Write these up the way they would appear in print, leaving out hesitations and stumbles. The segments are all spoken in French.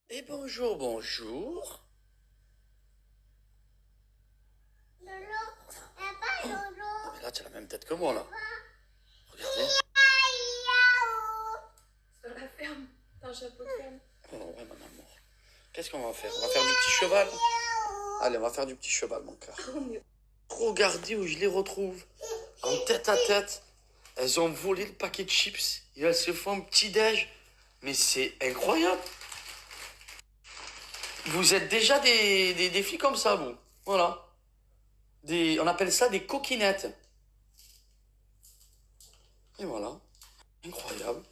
Et bonjour, bonjour. Lolo, papa, Lolo. Ah, mais là, tu as la même tête que moi, là. Regardez. Sur la ferme, dans un chapeau de ferme. Oh, ouais, mon amour. Qu'est-ce qu'on va faire? On va faire du petit cheval. Allez, on va faire du petit cheval, mon cœur. Regardez où je les retrouve. En tête à tête. Elles ont volé le paquet de chips. Et elles se font un petit déj. Mais c'est incroyable. Vous êtes déjà des filles comme ça, vous. Voilà. On appelle ça des coquinettes. Et voilà. Incroyable.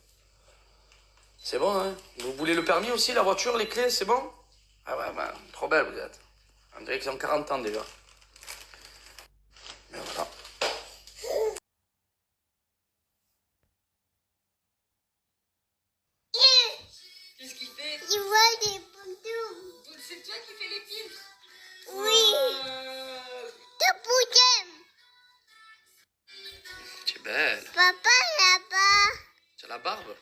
C'est bon, hein? Vous voulez le permis aussi, la voiture, les clés, c'est bon? Ah ouais, bah, trop belle vous êtes. On dirait qu'ils ont 40 ans déjà. Mais voilà. Qu'est-ce qu'il fait? Tu vois des poutous? C'est toi qui fais les films? Oui. Deux poutous. Tu es belle. Papa là-bas. Tu as la barbe?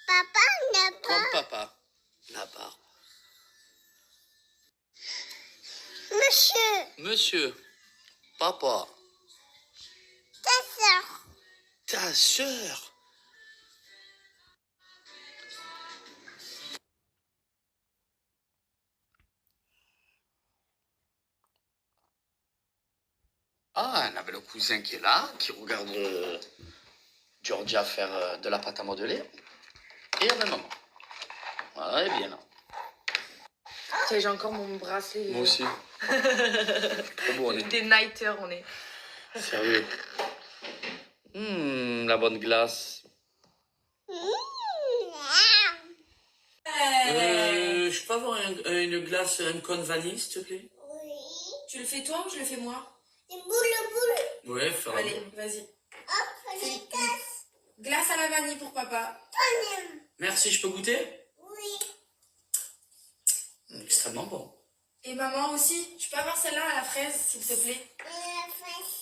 Papa Comme là-bas. papa. La barbe. Monsieur, Monsieur. Papa. ta soeur. Ta sœur. Ah, on avait le cousin qui est là, qui regarde Georgia faire de la pâte à modeler. Et il y avait maman. Voilà, elle est bien là. Tiens, j'ai encore mon bracelet. Moi aussi. Trop beau, on est. Des nighters, on est. Sérieux. La bonne glace. Je peux avoir une glace, une cône vanille, s'il te plaît? Oui. Tu le fais toi ou je le fais moi? Des boules. Ouais, fais Allez, vas-y. Hop, les tasses. Glace à la vanille pour papa. Toi-même. Merci, je peux goûter? Oui. Extrêmement bon. Et maman aussi. Je peux avoir celle-là à la fraise, s'il te plaît? La fraise.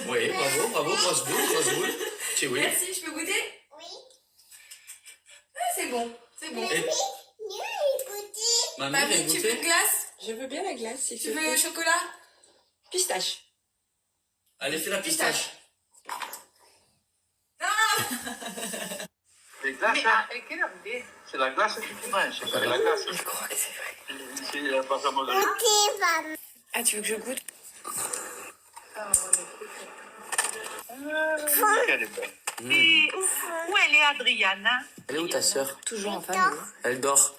Oui, bravo, grosse boule. Tu oui. Merci, je peux goûter? Oui. Ah, c'est bon, c'est bon. Et- Mieux écouter. Mamie, Mamie, viens tu veux goûter? une glace? Je veux bien la glace, si Tu veux au chocolat? Pistache. Allez, fais la pistache. Les glaces, c'est la glace que tu manges, c'est pas de la glace. Je crois que c'est vrai. C'est la pâte à modeler. Goûter, maman. Ah, tu veux que je goûte? Elle est belle. Et où elle est, Adriana? Elle est où ta sœur? Toujours en famille. Elle dort.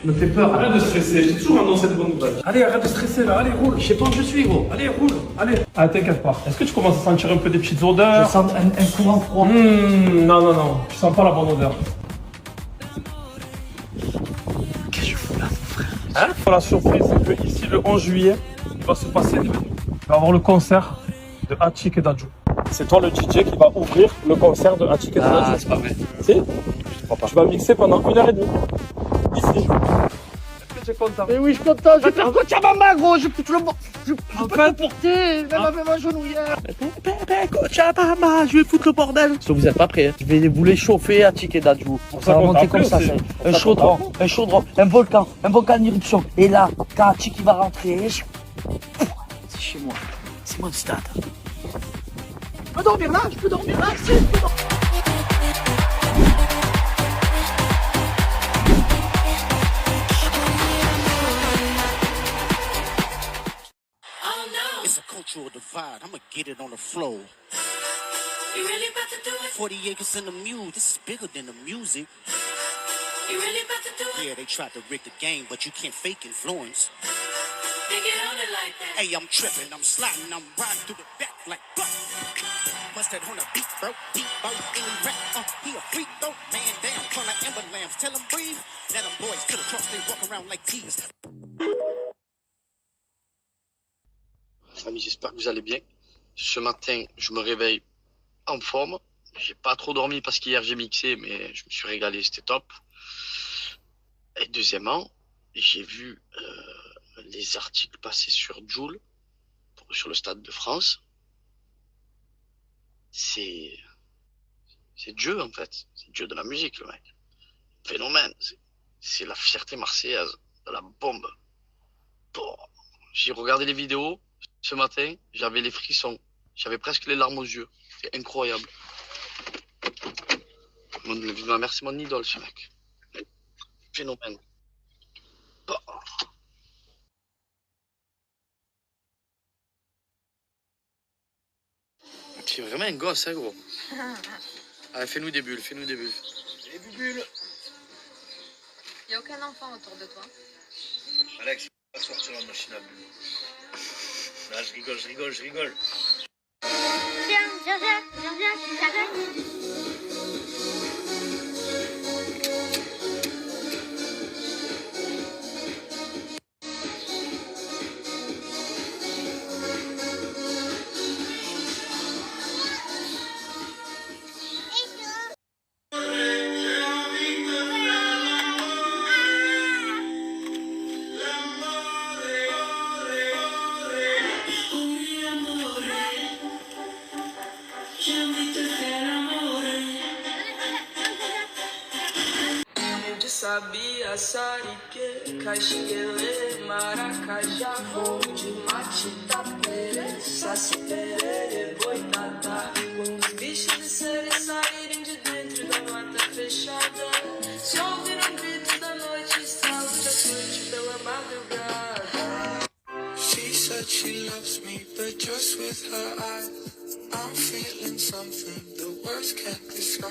Me fais peur, arrête de stresser, j'ai toujours un dans cette bonne nouvelle. Allez, arrête de stresser là, allez, roule. Je sais pas où je suis, gros. Allez, roule, allez. Ah, t'inquiète pas. Est-ce que tu commences à sentir un peu des petites odeurs? Je sens un courant froid. Non. Tu sens pas la bonne odeur. Qu'est-ce que je fous là, mon frère? Hein? La surprise, c'est que ici, le 11 juillet, il va se passer des événements. Il va y avoir le concert de Hachik et Dadju. C'est toi le DJ qui va ouvrir le concert de Hachik et Dadju. Ah, c'est pas vrai. Si? Je crois pas. Tu vas mixer pendant 1h30. Ici. Est-ce que tu es content? Mais oui, je suis content, je vais faire quoi à maman, gros, je peux te le porter, même avec ma genouillère. Cochabamba, je vais foutre le bordel. Si vous êtes pas prêts, je vais vous les chauffer à Tic et Dadju. Ça va monter comme ça, Un chaudron, un volcan en éruption. Et là, quand Tic va rentrer, c'est chez moi. C'est mon stade. Je peux dormir là, si, je peux dormir. It's a cultural divide. I'ma get it on the floor. You really about to do it? 40 acres in the mule. This is bigger than the music. You really about to do it? Yeah, they tried to rig the game, but you can't fake influence. They get on it like that. Hey, I'm tripping, I'm sliding, I'm riding through the back like buck. Must have on a beat, bro. Beat, bro. Any rap, he a freak, though. Man down, turn like Ember Lambs. Tell him breathe. Let them boys to the cross, they walk around like teas. Amis, j'espère que vous allez bien. Ce matin, je me réveille en forme. J'ai pas trop dormi parce qu'hier j'ai mixé, mais je me suis régalé, c'était top. Et deuxièmement, j'ai vu les articles passer sur Jul, sur le Stade de France. C'est Dieu en fait, c'est Dieu de la musique le mec. Phénomène, c'est la fierté marseillaise, de la bombe. Bon, j'ai regardé les vidéos. Ce matin, j'avais les frissons. J'avais presque les larmes aux yeux. C'est incroyable. La vie de ma mère, c'est mon idole, ce mec. Phénomène. Bah. C'est vraiment un gosse, hein, gros. Allez, fais-nous des bulles, fais-nous des bulles. Les bubules. Y a aucun enfant autour de toi. Alex, il va sortir la machine à bulles. Là, je rigole. Viens, j'arrête. Sabia, Sarique, Caxinguele, Maracajá, vou de Matita, Pere, Saci, Perere, Boitatá. Quando os bichos de série saírem de dentro da mata fechada, só ouviram gritos da noite, estalos de açoite pela madrugada. She said she loves me, but just with her eyes, I'm feeling something the words can't describe.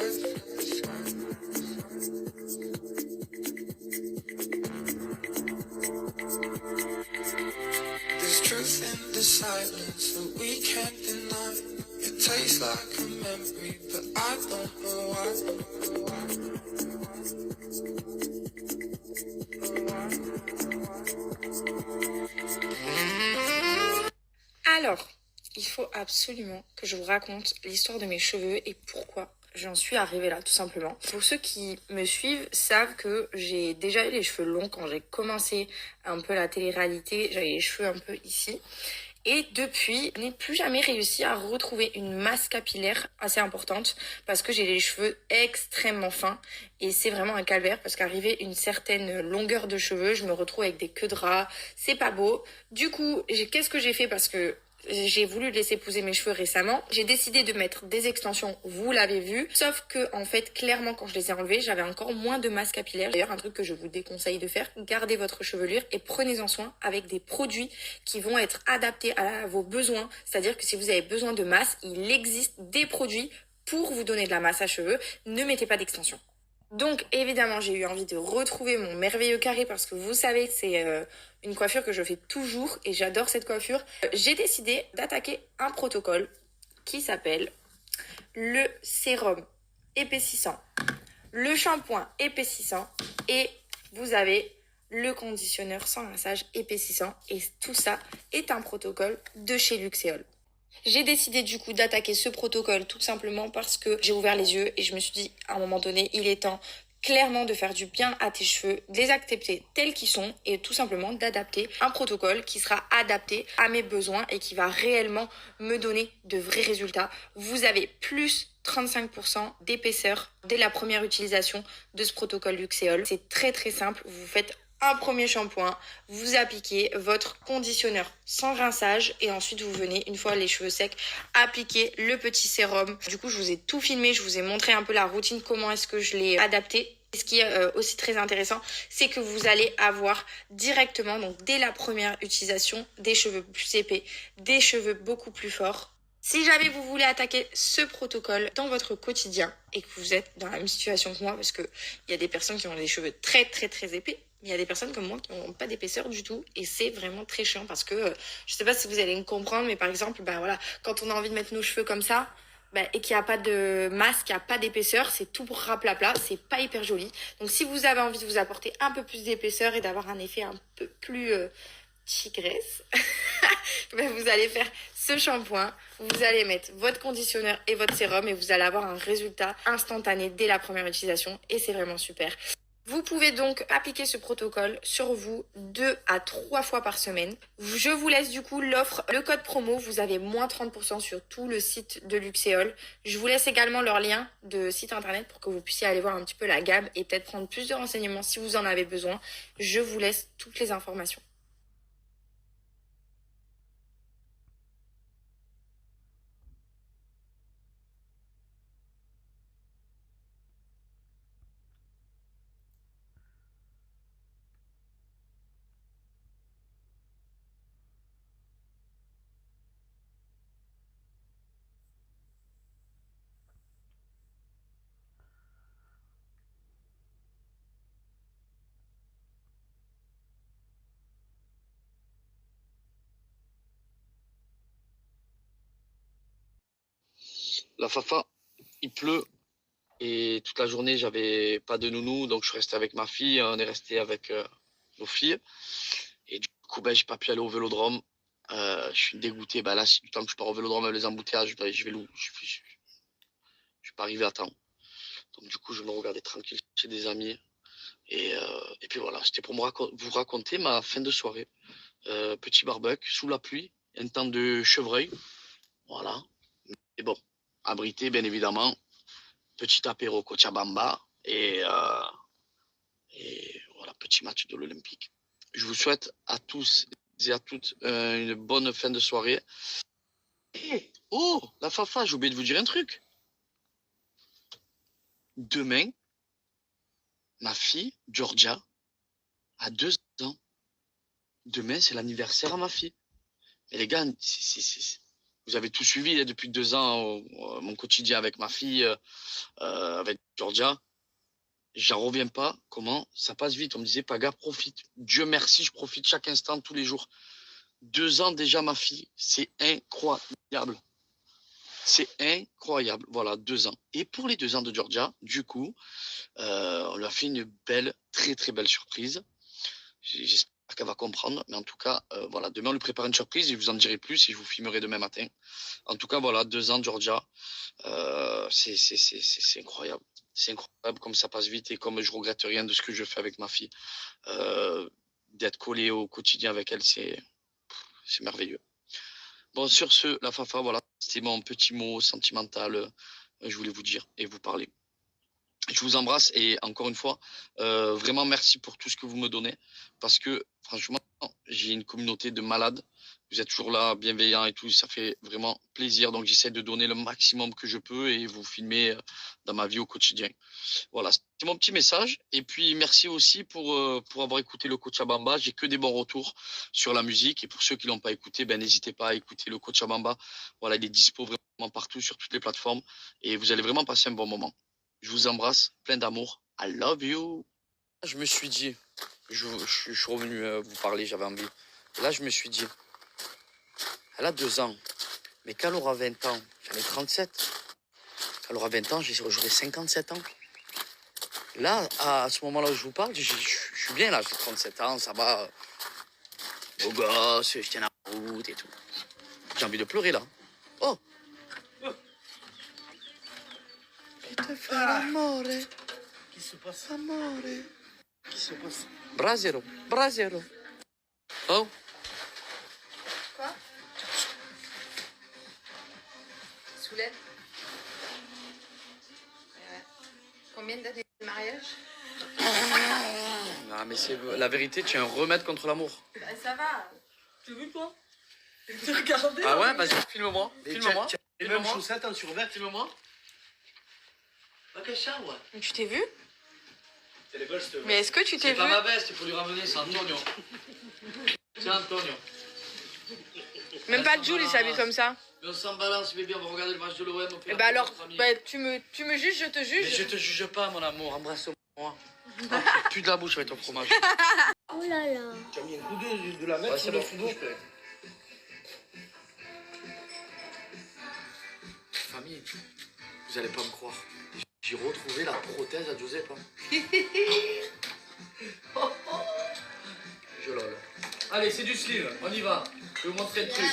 There's truth in the silence that we can't deny. It tastes like a memory, but I don't know why. Alors, il faut absolument que je vous raconte l'histoire de mes cheveux et pourquoi j'en suis arrivée là, tout simplement. Pour ceux qui me suivent savent que j'ai déjà eu les cheveux longs quand j'ai commencé un peu la télé-réalité. J'avais les cheveux un peu ici. Et depuis, je n'ai plus jamais réussi à retrouver une masse capillaire assez importante parce que j'ai les cheveux extrêmement fins et c'est vraiment un calvaire parce qu'arrivé une certaine longueur de cheveux, je me retrouve avec des queues de ras, c'est pas beau. Du coup, qu'est-ce que j'ai fait parce que j'ai voulu laisser pousser mes cheveux récemment. J'ai décidé de mettre des extensions, vous l'avez vu. Sauf que, en fait, clairement, quand je les ai enlevées, j'avais encore moins de masse capillaire. D'ailleurs, un truc que je vous déconseille de faire, gardez votre chevelure et prenez-en soin avec des produits qui vont être adaptés à vos besoins. C'est-à-dire que si vous avez besoin de masse, il existe des produits pour vous donner de la masse à cheveux. Ne mettez pas d'extensions. Donc évidemment, j'ai eu envie de retrouver mon merveilleux carré parce que vous savez que c'est une coiffure que je fais toujours et j'adore cette coiffure. J'ai décidé d'attaquer un protocole qui s'appelle le sérum épaississant, le shampoing épaississant et vous avez le conditionneur sans rinçage épaississant et tout ça est un protocole de chez Luxéol. J'ai décidé du coup d'attaquer ce protocole tout simplement parce que j'ai ouvert les yeux et je me suis dit à un moment donné, il est temps clairement de faire du bien à tes cheveux, de les accepter tels qu'ils sont et tout simplement d'adapter un protocole qui sera adapté à mes besoins et qui va réellement me donner de vrais résultats. Vous avez plus 35% d'épaisseur dès la première utilisation de ce protocole Luxéol. C'est très très simple, vous faites un premier shampoing, vous appliquez votre conditionneur sans rinçage et ensuite vous venez, une fois les cheveux secs, appliquer le petit sérum. Du coup, je vous ai tout filmé, je vous ai montré un peu la routine, comment est-ce que je l'ai adapté. Ce qui est aussi très intéressant, c'est que vous allez avoir directement, donc dès la première utilisation, des cheveux plus épais, des cheveux beaucoup plus forts. Si jamais vous voulez attaquer ce protocole dans votre quotidien et que vous êtes dans la même situation que moi, parce que il y a des personnes qui ont des cheveux très très très épais, mais il y a des personnes comme moi qui n'ont pas d'épaisseur du tout et c'est vraiment très chiant parce que je sais pas si vous allez me comprendre, mais par exemple, voilà, quand on a envie de mettre nos cheveux comme ça, et qu'il n'y a pas de masse, qu'il n'y a pas d'épaisseur, c'est tout raplapla, c'est pas hyper joli. Donc si vous avez envie de vous apporter un peu plus d'épaisseur et d'avoir un effet un peu plus tigresse, vous allez faire ce shampoing, vous allez mettre votre conditionneur et votre sérum et vous allez avoir un résultat instantané dès la première utilisation et c'est vraiment super. Vous pouvez donc appliquer ce protocole sur vous 2 à 3 fois par semaine. Je vous laisse du coup l'offre, le code promo, vous avez moins 30% sur tout le site de Luxéol. Je vous laisse également leur lien de site internet pour que vous puissiez aller voir un petit peu la gamme et peut-être prendre plus de renseignements si vous en avez besoin. Je vous laisse toutes les informations. La Fafa, il pleut et toute la journée, j'avais pas de nounou, donc je suis resté avec ma fille. On est resté avec nos filles. Et du coup, j'ai pas pu aller au vélodrome. Je suis dégoûté. Là, si du temps que je pars au vélodrome avec les embouteillages, je vais je suis pas arrivé à temps. Donc du coup, je me regardais tranquille chez des amis. Et puis voilà, c'était pour vous raconter ma fin de soirée. Petit barbecue, sous la pluie, un temps de chevreuil. Voilà. Et bon, abrité, bien évidemment. Petit apéro Cochabamba. Et voilà, petit match de l'Olympique. Je vous souhaite à tous et à toutes une bonne fin de soirée. Et, oh, la Fafa, j'ai oublié de vous dire un truc. Demain, ma fille, Georgia, a 2 ans. Demain, c'est l'anniversaire à ma fille. Mais les gars, vous avez tout suivi depuis 2 ans, mon quotidien avec ma fille, avec Georgia. J'en reviens pas comment ça passe vite. On me disait, Paga, profite. Dieu merci, je profite chaque instant, tous les jours. 2 ans déjà, ma fille. C'est incroyable. C'est incroyable. Voilà, 2 ans. Et pour les 2 ans de Georgia, du coup, on lui a fait une belle, très très belle surprise. J'espère qu'elle va comprendre. Mais en tout cas, voilà, demain on lui prépare une surprise. Je vous en dirai plus et je vous filmerai demain matin. En tout cas, voilà, 2 ans de Georgia. C'est incroyable. C'est incroyable comme ça passe vite et comme je regrette rien de ce que je fais avec ma fille. D'être collé au quotidien avec elle, c'est merveilleux. Bon, sur ce, la Fafa, voilà, c'était mon petit mot sentimental. Je voulais vous dire et vous parler. Je vous embrasse et encore une fois, vraiment merci pour tout ce que vous me donnez parce que franchement, j'ai une communauté de malades. Vous êtes toujours là, bienveillants et tout, ça fait vraiment plaisir. Donc j'essaie de donner le maximum que je peux et vous filmer dans ma vie au quotidien. Voilà, c'est mon petit message. Et puis merci aussi pour avoir écouté le Cochabamba. J'ai que des bons retours sur la musique. Et pour ceux qui l'ont pas écouté, n'hésitez pas à écouter le Cochabamba. Voilà, il est dispo vraiment partout sur toutes les plateformes. Et vous allez vraiment passer un bon moment. Je vous embrasse, plein d'amour. I love you. Je me suis dit, je suis revenu vous parler, j'avais envie. Et là, je me suis dit, elle a 2 ans. Mais quand elle aura 20 ans, j'en ai 37. Quand elle aura 20 ans, j'aurai 57 ans. Là, à ce moment-là où je vous parle, je suis bien là, j'ai 37 ans, ça va. Beau gosse, je tiens la route et tout. J'ai envie de pleurer là. Oh! Che fai l'amore? Qui se passe? Amore. Qui se passe? Brasero, brasero. Oh? Quoi? Soulève. Ouais. Combien d'années de mariage? Ah, mais c'est la vérité, tu es un remède contre l'amour. Bah, ça va. Tu as vu toi? Tu regardé? Ah ouais, vas-y, filme-moi. Filme-moi. Les mêmes chaussettes en survêt, filme-moi. Mais tu t'es vu? C'est les gosses, Mais est-ce que tu t'es C'est vu? pas ma veste, il faut lui ramener, c'est Antonio. C'est Antonio. Même pas Jules, il s'habille comme ça. Mais on s'en balance, bébé, on va regarder le match de l'OM. Et bah alors, bah, tu me juges, je te Mais juge. je te juge pas, mon amour, embrasse-moi. Tu de la bouche avec ton fromage. Oh là là. Tu as mis un coup de la mettre Ouais, sur c'est le bon, frigo. je peux. Famille, vous allez pas me croire. J'ai retrouvé la prothèse à Giuseppe. Je lol. Allez, c'est du slime, on y va. Je vais vous montrer le truc.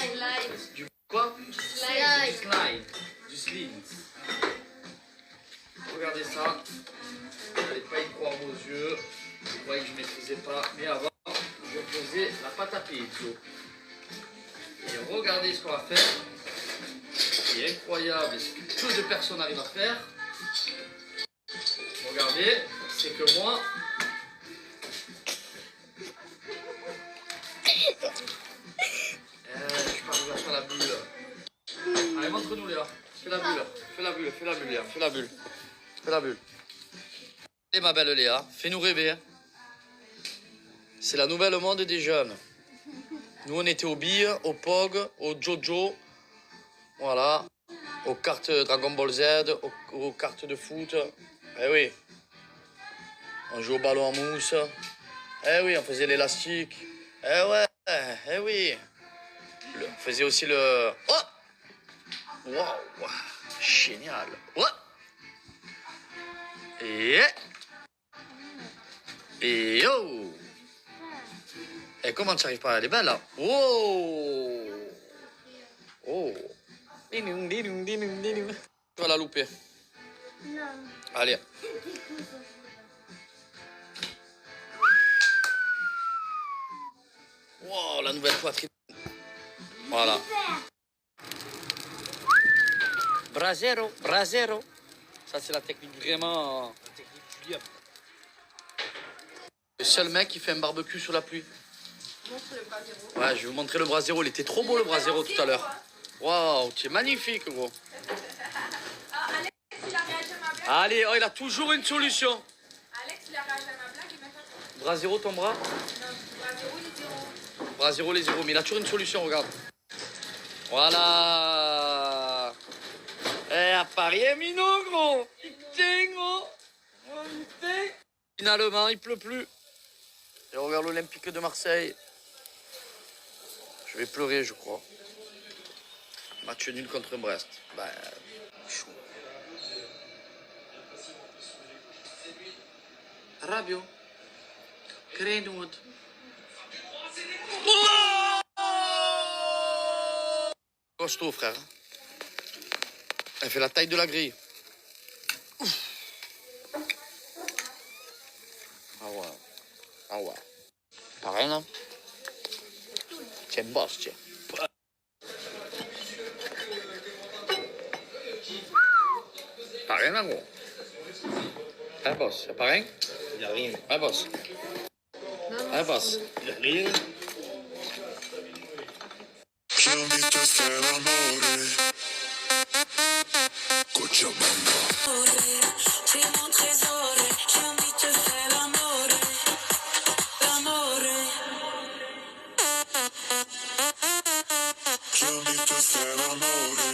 Du quoi? Du slime. Du slime. Regardez ça. Vous n'allez pas y croire vos yeux. Vous croyez que je ne maîtrisais pas. Mais avant, je faisais la pâte à pizza. Et regardez ce qu'on va faire. Ce qui est incroyable, et ce que peu de personnes arrivent à faire. Regardez, c'est que moi... je suis pas arrivé à faire la bulle. Allez, montre-nous Léa. Fais la bulle. Fais la bulle, fais la bulle Léa. Fais la bulle. Fais la bulle. Et ma belle Léa, fais-nous rêver. Hein. C'est la nouvelle mode des jeunes. Nous, on était aux billes, au POG, au Jojo, voilà, aux cartes Dragon Ball Z, aux cartes de foot. Eh oui. On jouait au ballon en mousse. Eh oui, on faisait l'élastique. Eh ouais, eh oui. On faisait aussi le... Oh! Waouh! Génial! Ouais! Et oh! Et comment tu arrives pas? Elle est belle là. Oh! Oh! Dinoum, dinoum, dinoum, dinoum. Tu vas la louper. Non. Allez. Wow, la nouvelle poitrine. Voilà. Brasero, brasero. Ça, c'est la technique vraiment... La technique du diable. Le seul mec qui fait un barbecue sous la pluie. Montre le bras zéro. Ouais, je vais vous montrer le brasero. Il était trop beau, le brasero, tout à l'heure. Waouh, tu es magnifique, gros. Alex, il a réagi à ma blague. Allez, oh, il a toujours une solution. Alex, il a réagi à ma blague, il m'a fait... Brasero, ton bras? Non, bras zéro, il est zéro. Brasero, les zéros. Mais il a toujours une solution, regarde. Voilà. Eh, à Paris, est minot, gros. Putain, gros. Oh, putain. Finalement, il pleut plus. Et on regarde l'Olympique de Marseille. Je vais pleurer, je crois. Match nul contre Brest. Bah, chaud. Rabiot. Greenwood. Costaud, frère. Elle fait la taille de la grille. Ouf. Ah ouais. Ah ouais. Pareil, non? C'est un boss, tiens. Pareil, là, gros. Un boss, c'est pareil? Il n'y a rien. Un boss. Un boss. Il n'y a rien. J'ai envie de te faire amore. Cochabamba. C'est mon trésor, j'ai envie de te faire l'amore, l'amore. J'ai envie de te faire amore.